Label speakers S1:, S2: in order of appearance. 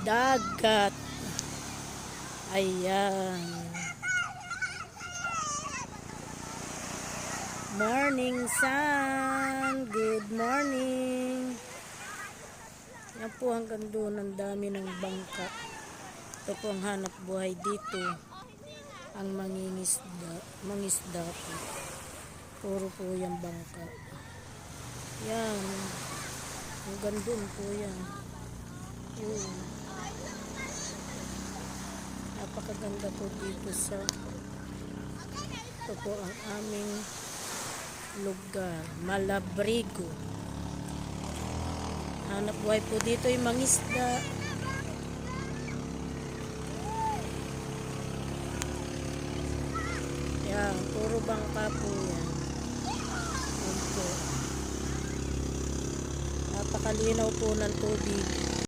S1: dagat. Ayan. Morning sun. Good morning. Yan po hanggang doon. Ang dami ng bangka. Ito po ang hanap buhay dito. Ang mangisda po. Puro po yung bangka. Yan. Hanggang doon po yan. Yun. Napakaganda po dito sa ito po ang aming lugar. Malabrigo. Hanap buhay po dito yung mangisda. Yan. Puro bangka po yan. Yan po. Napakalinaw po ng tubig.